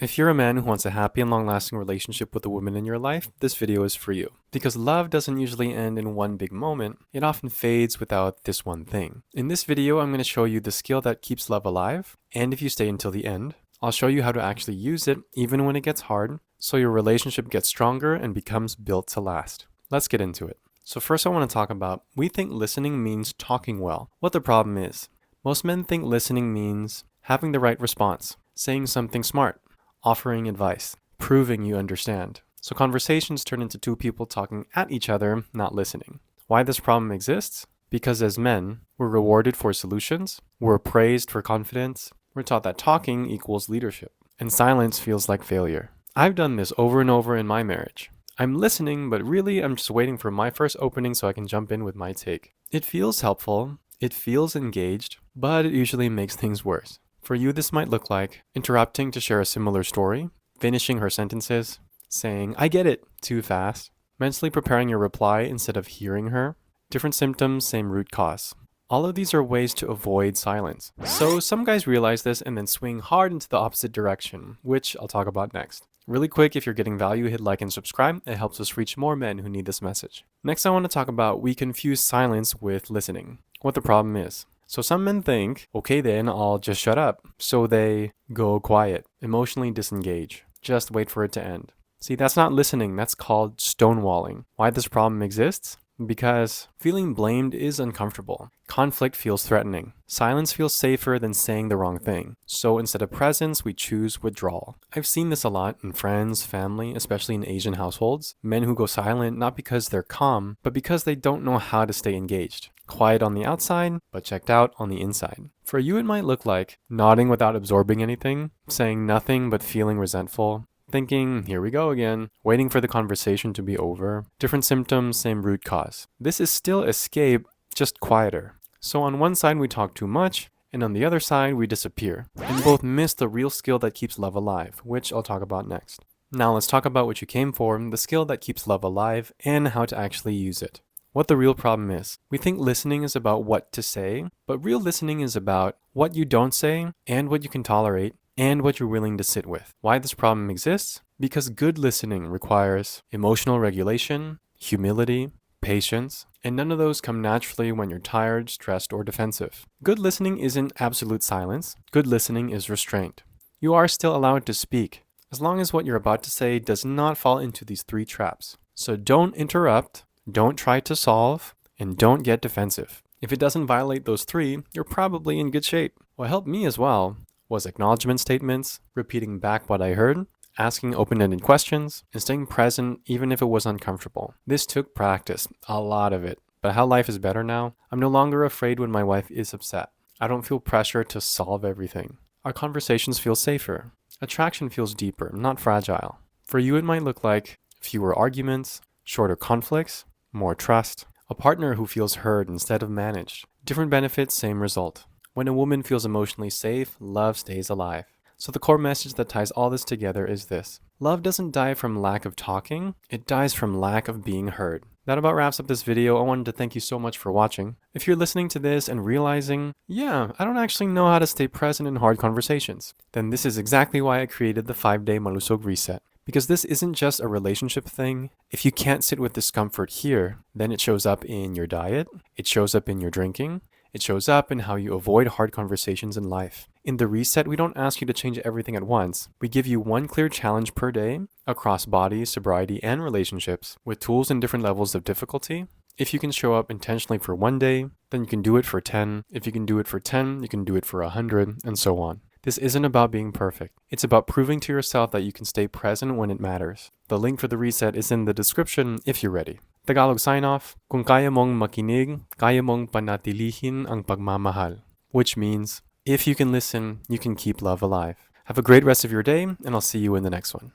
If you're a man who wants a happy and long-lasting relationship with the woman in your life, this video is for you. Because love doesn't usually end in one big moment, it often fades without this one thing. In this video, I'm going to show you the skill that keeps love alive, and if you stay until the end, I'll show you how to actually use it even when it gets hard, so your relationship gets stronger and becomes built to last. Let's get into it. So first I want to talk about, we think listening means talking well. What the problem is, most men think listening means having the right response, saying something smart, offering advice, proving you understand. So conversations turn into two people talking at each other, not listening. Why this problem exists? Because as men, we're rewarded for solutions, we're praised for confidence, we're taught that talking equals leadership, and silence feels like failure. I've done this over and over in my marriage. I'm listening, but really I'm just waiting for my first opening so I can jump in with my take. It feels helpful, it feels engaged, but it usually makes things worse. For you, this might look like interrupting to share a similar story, finishing her sentences, saying, "I get it," too fast, mentally preparing your reply instead of hearing her. Different symptoms, same root cause. All of these are ways to avoid silence. So some guys realize this and then swing hard into the opposite direction, which I'll talk about next. Really quick, if you're getting value, hit like and subscribe. It helps us reach more men who need this message. Next, I want to talk about we confuse silence with listening. What the problem is. So some men think, okay then, I'll just shut up. So they go quiet, emotionally disengage, just wait for it to end. See, that's not listening, that's called stonewalling. Why this problem exists? Because feeling blamed is uncomfortable. Conflict feels threatening. Silence feels safer than saying the wrong thing. So instead of presence, we choose withdrawal. I've seen this a lot in friends, family, especially in Asian households. Men who go silent not because they're calm, but because they don't know how to stay engaged. Quiet on the outside, but checked out on the inside. For you, it might look like nodding without absorbing anything, saying nothing but feeling resentful, thinking, here we go again, waiting for the conversation to be over. Different symptoms, same root cause. This is still escape, just quieter. So on one side we talk too much, and on the other side we disappear. And both miss the real skill that keeps love alive, which I'll talk about next. Now let's talk about what you came for, the skill that keeps love alive, and how to actually use it. What the real problem is. We think listening is about what to say, but real listening is about what you don't say, and what you can tolerate, and what you're willing to sit with. Why this problem exists? Because good listening requires emotional regulation, humility, patience, and none of those come naturally when you're tired, stressed, or defensive. Good listening isn't absolute silence. Good listening is restraint. You are still allowed to speak, as long as what you're about to say does not fall into these three traps. So don't interrupt, don't try to solve, and don't get defensive. If it doesn't violate those three, you're probably in good shape. What helped me as well was acknowledgement statements, repeating back what I heard, asking open-ended questions, and staying present even if it was uncomfortable. This took practice, a lot of it. But how life is better now, I'm no longer afraid when my wife is upset. I don't feel pressure to solve everything. Our conversations feel safer. Attraction feels deeper, not fragile. For you, it might look like fewer arguments, shorter conflicts, more trust, a partner who feels heard instead of managed. Different benefits, same result. When a woman feels emotionally safe, love stays alive. So the core message that ties all this together is this. Love doesn't die from lack of talking, it dies from lack of being heard. That about wraps up this video. I wanted to thank you so much for watching. If you're listening to this and realizing, yeah, I don't actually know how to stay present in hard conversations, then this is exactly why I created the 5-day Malusog Reset. Because this isn't just a relationship thing. If you can't sit with discomfort here, then it shows up in your diet, it shows up in your drinking, it shows up in how you avoid hard conversations in life. In the reset, we don't ask you to change everything at once. We give you one clear challenge per day across body, sobriety, and relationships with tools and different levels of difficulty. If you can show up intentionally for one day, then you can do it for 10. If you can do it for 10, you can do it for 100, and so on. This isn't about being perfect. It's about proving to yourself that you can stay present when it matters. The link for the reset is in the description if you're ready. Tagalog sign-off, kung kaya mong makinig, kaya mong panatilihin ang pagmamahal. Which means, if you can listen, you can keep love alive. Have a great rest of your day, and I'll see you in the next one.